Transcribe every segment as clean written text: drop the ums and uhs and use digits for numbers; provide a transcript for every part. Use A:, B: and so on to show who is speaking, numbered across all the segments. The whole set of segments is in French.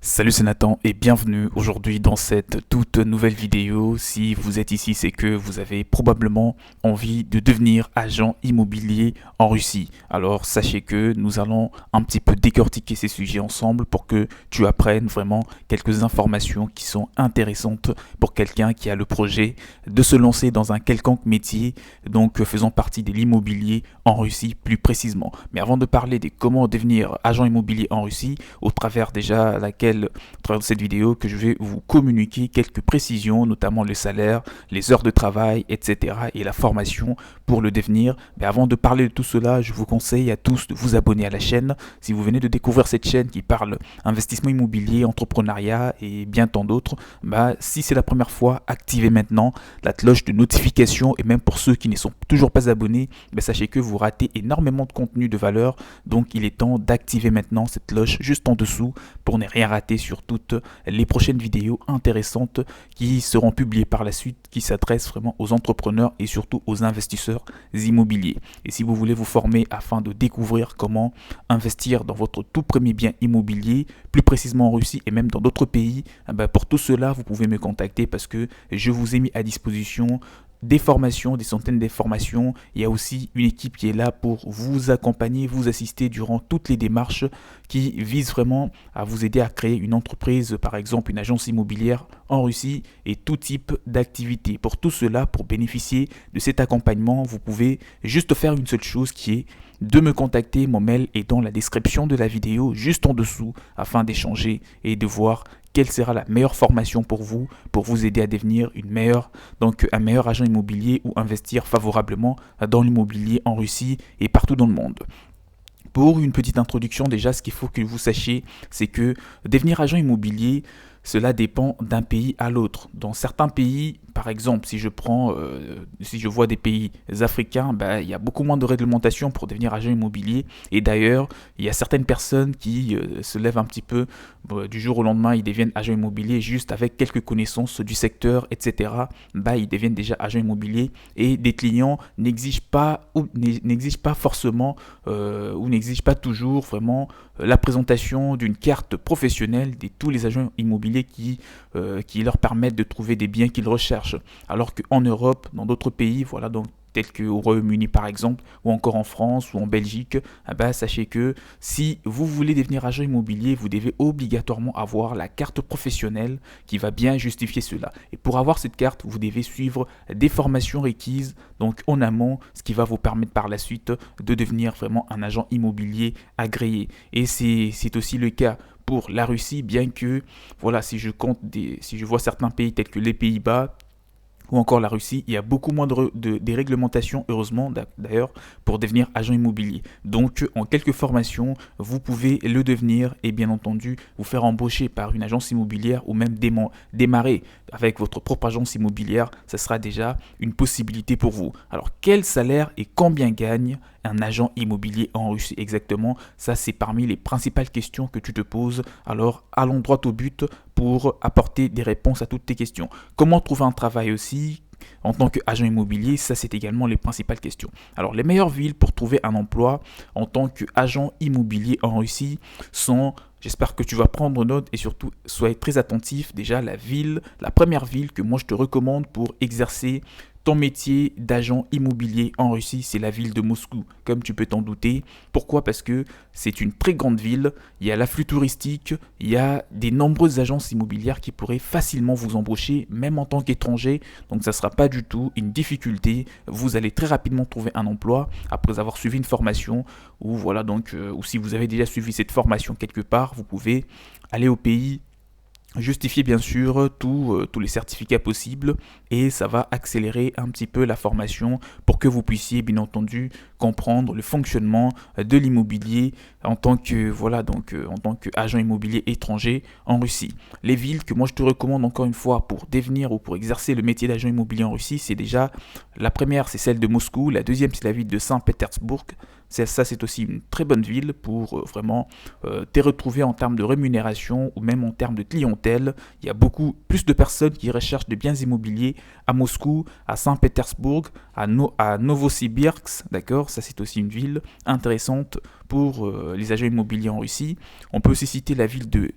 A: Salut, c'est Nathan et bienvenue aujourd'hui dans cette toute nouvelle vidéo. Si vous êtes ici, c'est que vous avez probablement envie de devenir agent immobilier en Russie. Alors sachez que nous allons un petit peu décortiquer ces sujets ensemble pour que tu apprennes vraiment quelques informations qui sont intéressantes pour quelqu'un qui a le projet de se lancer dans un quelconque métier, donc faisant partie de l'immobilier en Russie plus précisément. Mais avant de parler de comment devenir agent immobilier en Russie, au travers déjà laquelle au travers de cette vidéo que je vais vous communiquer quelques précisions, notamment le salaire, les heures de travail, etc. et la formation pour le devenir. Mais avant de parler de tout cela, je vous conseille à tous de vous abonner à la chaîne. Si vous venez de découvrir cette chaîne qui parle investissement immobilier, entrepreneuriat et bien tant d'autres, si c'est la première fois, activez maintenant la cloche de notification et même pour ceux qui ne sont toujours pas abonnés, sachez que vous ratez énormément de contenu de valeur. Donc il est temps d'activer maintenant cette cloche juste en dessous pour ne rien rater sur toutes les prochaines vidéos intéressantes qui seront publiées par la suite, qui s'adressent vraiment aux entrepreneurs et surtout aux investisseurs immobiliers. Et si vous voulez vous former afin de découvrir comment investir dans votre tout premier bien immobilier, plus précisément en Russie et même dans d'autres pays, pour tout cela, vous pouvez me contacter parce que je vous ai mis à disposition des formations, des centaines de formations. Il y a aussi une équipe qui est là pour vous accompagner, vous assister durant toutes les démarches qui visent vraiment à vous aider à créer une entreprise, par exemple une agence immobilière en Russie et tout type d'activité. Pour tout cela, pour bénéficier de cet accompagnement, vous pouvez juste faire une seule chose qui est de me contacter. Mon mail est dans la description de la vidéo, juste en dessous, afin d'échanger et de voir quelle sera la meilleure formation pour vous aider à devenir un meilleur agent immobilier ou investir favorablement dans l'immobilier en Russie et partout dans le monde. Pour une petite introduction, déjà, ce qu'il faut que vous sachiez, c'est que devenir agent immobilier, cela dépend d'un pays à l'autre. Dans certains pays, par exemple, si je vois des pays africains, il y a beaucoup moins de réglementation pour devenir agent immobilier. Et d'ailleurs, il y a certaines personnes qui se lèvent un petit peu du jour au lendemain, ils deviennent agents immobiliers juste avec quelques connaissances du secteur, etc. Ils deviennent déjà agents immobiliers et des clients n'exigent pas forcément ou n'exigent pas toujours vraiment la présentation d'une carte professionnelle de tous les agents immobiliers qui leur permettent de trouver des biens qu'ils recherchent. Alors qu'en Europe, dans d'autres pays, voilà, donc tels qu'au Royaume-Uni par exemple, ou encore en France ou en Belgique, sachez que si vous voulez devenir agent immobilier, vous devez obligatoirement avoir la carte professionnelle qui va bien justifier cela. Et pour avoir cette carte, vous devez suivre des formations requises, donc en amont, ce qui va vous permettre par la suite de devenir vraiment un agent immobilier agréé. Et c'est aussi le cas pour la Russie, bien que, voilà, si je vois certains pays tels que les Pays-Bas, ou encore la Russie, il y a beaucoup moins des réglementations, heureusement d'ailleurs, pour devenir agent immobilier. Donc, en quelques formations, vous pouvez le devenir et bien entendu vous faire embaucher par une agence immobilière ou même démarrer avec votre propre agence immobilière. Ça sera déjà une possibilité pour vous. Alors, quel salaire et combien gagne un agent immobilier en Russie exactement? Ça, c'est parmi les principales questions que tu te poses. Alors, allons droit au but pour apporter des réponses à toutes tes questions. Comment trouver un travail aussi en tant qu'agent immobilier? Ça, c'est également les principales questions. Alors, les meilleures villes pour trouver un emploi en tant qu'agent immobilier en Russie sont... J'espère que tu vas prendre note et surtout, soyez très attentif. Déjà, la première ville que moi je te recommande pour exercer ton métier d'agent immobilier en Russie, c'est la ville de Moscou, comme tu peux t'en douter. Pourquoi? Parce que c'est une très grande ville, il y a l'afflux touristique, il y a des nombreuses agences immobilières qui pourraient facilement vous embaucher, même en tant qu'étranger. Donc ça ne sera pas du tout une difficulté. Vous allez très rapidement trouver un emploi après avoir suivi une formation ou voilà ou si vous avez déjà suivi cette formation quelque part, vous pouvez aller au pays. Justifier bien sûr tous les certificats possibles et ça va accélérer un petit peu la formation pour que vous puissiez bien entendu comprendre le fonctionnement de l'immobilier en tant qu'agent immobilier étranger en Russie. Les villes que moi je te recommande encore une fois pour devenir ou pour exercer le métier d'agent immobilier en Russie, c'est déjà la première, c'est celle de Moscou, la deuxième c'est la ville de Saint-Pétersbourg, Ça, c'est aussi une très bonne ville pour vraiment te retrouver en termes de rémunération ou même en termes de clientèle. Il y a beaucoup plus de personnes qui recherchent de biens immobiliers à Moscou, à Saint-Pétersbourg, à Novosibirsk, d'accord. Ça, c'est aussi une ville intéressante pour les agents immobiliers en Russie. On peut aussi citer la ville de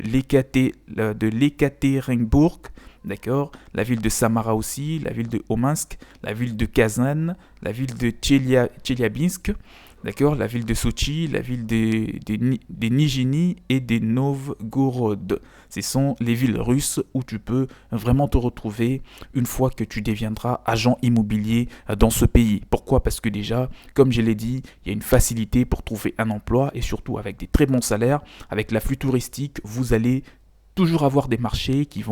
A: Lekaterinbourg, d'accord, la ville de Samara aussi, la ville de Omansk, la ville de Kazan, la ville de Tcheliabinsk, d'accord, la ville de Sochi, la ville des Nijini et des Novgorod. Ce sont les villes russes où tu peux vraiment te retrouver une fois que tu deviendras agent immobilier dans ce pays. Pourquoi? Parce que déjà, comme je l'ai dit, il y a une facilité pour trouver un emploi et surtout avec des très bons salaires. Avec l'afflux touristique, vous allez toujours avoir des marchés qui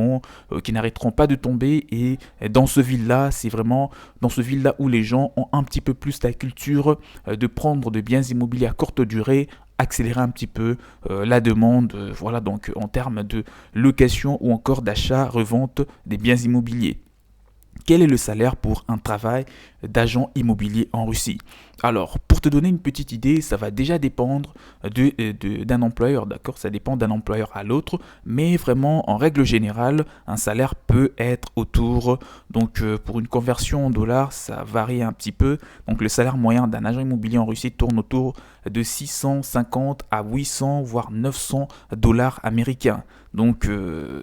A: n'arrêteront pas de tomber, et dans ce ville-là, c'est vraiment dans ce ville-là où les gens ont un petit peu plus la culture de prendre de biens immobiliers à courte durée, accélérer un petit peu la demande, voilà, donc en termes de location ou encore d'achat-revente des biens immobiliers. Quel est le salaire pour un travail d'agent immobilier en Russie? Alors, pour te donner une petite idée, ça va déjà dépendre d'un employeur, d'accord? Ça dépend d'un employeur à l'autre, mais vraiment, en règle générale, un salaire peut être autour, donc pour une conversion en dollars, ça varie un petit peu. Donc, le salaire moyen d'un agent immobilier en Russie tourne autour de 650 à 800, voire 900 dollars américains. Donc,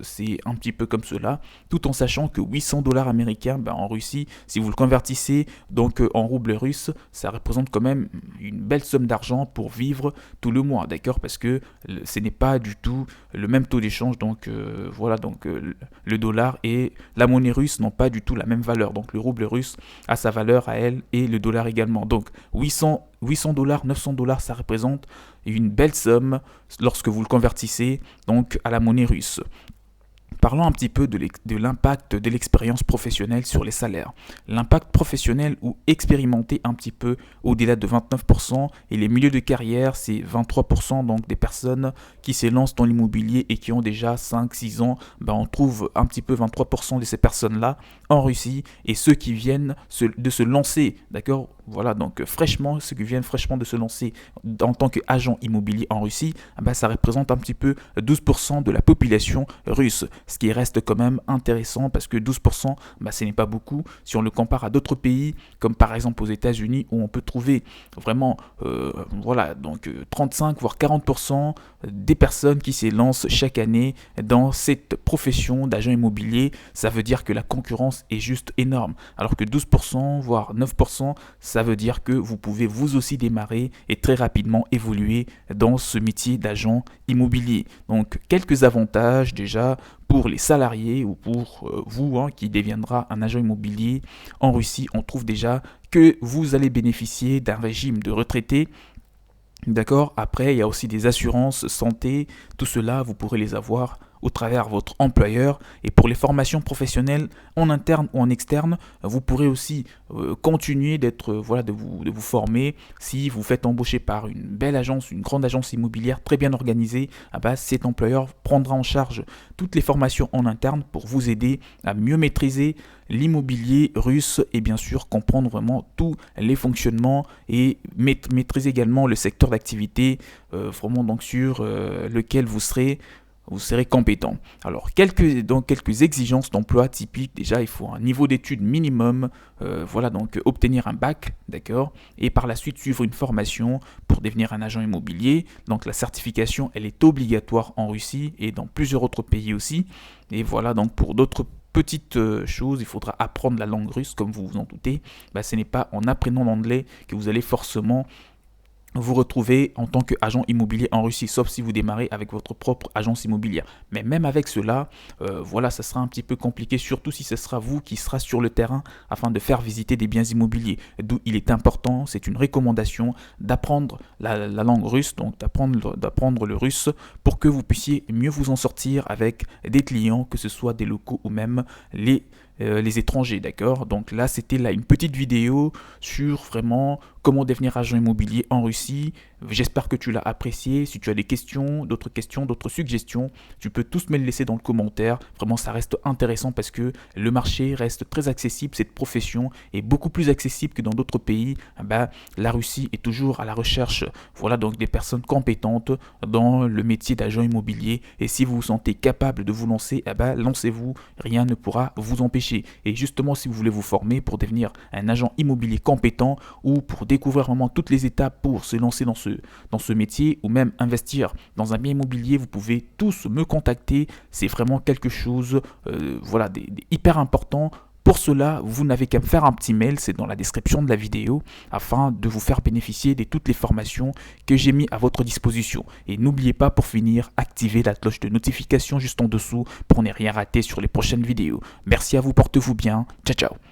A: c'est un petit peu comme cela, tout en sachant que 800 dollars américains, ben, en Russie, si vous le convertissez donc en roubles russes, ça représente quand même une belle somme d'argent pour vivre tout le mois, d'accord? Parce que ce n'est pas du tout le même taux d'échange, donc voilà, donc le dollar et la monnaie russe n'ont pas du tout la même valeur. Donc le rouble russe a sa valeur à elle et le dollar également. Donc 800 dollars, 900 dollars, ça représente une belle somme lorsque vous le convertissez donc à la monnaie russe. Parlons un petit peu de l'impact de l'expérience professionnelle sur les salaires. L'impact professionnel ou expérimenté un petit peu au-delà de 29%, et les milieux de carrière, c'est 23%, donc des personnes qui se lancent dans l'immobilier et qui ont déjà 5-6 ans, ben on trouve un petit peu 23% de ces personnes-là en Russie, et ceux qui viennent de se lancer, d'accord, voilà, donc fraîchement, ceux qui viennent fraîchement de se lancer en tant qu'agent immobilier en Russie, ben ça représente un petit peu 12% de la population russe. Ce qui reste quand même intéressant parce que 12%, bah, ce n'est pas beaucoup si on le compare à d'autres pays comme par exemple aux États-Unis où on peut trouver vraiment voilà, donc 35 voire 40% des personnes qui s'élancent chaque année dans cette profession d'agent immobilier. Ça veut dire que la concurrence est juste énorme, alors que 12% voire 9%, ça veut dire que vous pouvez vous aussi démarrer et très rapidement évoluer dans ce métier d'agent immobilier. Donc quelques avantages déjà pour les salariés ou pour vous qui deviendra un agent immobilier en Russie. On trouve déjà que vous allez bénéficier d'un régime de retraité. D'accord. Après, il y a aussi des assurances santé. Tout cela, vous pourrez les avoir au travers de votre employeur. Et pour les formations professionnelles en interne ou en externe, vous pourrez aussi continuer voilà, de vous former. Si vous faites embaucher par une belle agence, une grande agence immobilière très bien organisée, cet employeur prendra en charge toutes les formations en interne pour vous aider à mieux maîtriser l'immobilier russe et bien sûr comprendre vraiment tous les fonctionnements et maîtriser également le secteur d'activité vraiment donc sur lequel vous serez compétent. Alors, quelques exigences d'emploi typiques. Déjà, il faut un niveau d'études minimum, voilà, donc obtenir un bac, d'accord, et par la suite suivre une formation pour devenir un agent immobilier. Donc, la certification, elle est obligatoire en Russie et dans plusieurs autres pays aussi. Et voilà, donc pour d'autres petites choses, il faudra apprendre la langue russe, comme vous vous en doutez. Ce n'est pas en apprenant l'anglais que vous allez forcément vous retrouvez en tant qu'agent immobilier en Russie, sauf si vous démarrez avec votre propre agence immobilière. Mais même avec cela, voilà, ça sera un petit peu compliqué, surtout si ce sera vous qui sera sur le terrain afin de faire visiter des biens immobiliers. D'où il est important, c'est une recommandation d'apprendre la langue russe, donc d'apprendre le russe pour que vous puissiez mieux vous en sortir avec des clients, que ce soit des locaux ou même les étrangers, d'accord. Donc là, c'était une petite vidéo sur vraiment comment devenir agent immobilier en Russie. J'espère que tu l'as apprécié. Si tu as des questions, d'autres suggestions, tu peux tous me les laisser dans le commentaire. Vraiment, ça reste intéressant parce que le marché reste très accessible. Cette profession est beaucoup plus accessible que dans d'autres pays. La Russie est toujours à la recherche, voilà, donc des personnes compétentes dans le métier d'agent immobilier. Et si vous vous sentez capable de vous lancer, lancez-vous. Rien ne pourra vous empêcher. Et justement, si vous voulez vous former pour devenir un agent immobilier compétent ou pour découvrir vraiment toutes les étapes pour se lancer dans ce métier ou même investir dans un bien immobilier, vous pouvez tous me contacter. C'est vraiment quelque chose hyper important. Pour cela, vous n'avez qu'à me faire un petit mail, c'est dans la description de la vidéo, afin de vous faire bénéficier de toutes les formations que j'ai mis à votre disposition. Et n'oubliez pas, pour finir, activez la cloche de notification juste en dessous pour ne rien rater sur les prochaines vidéos. Merci à vous, portez-vous bien, ciao ciao.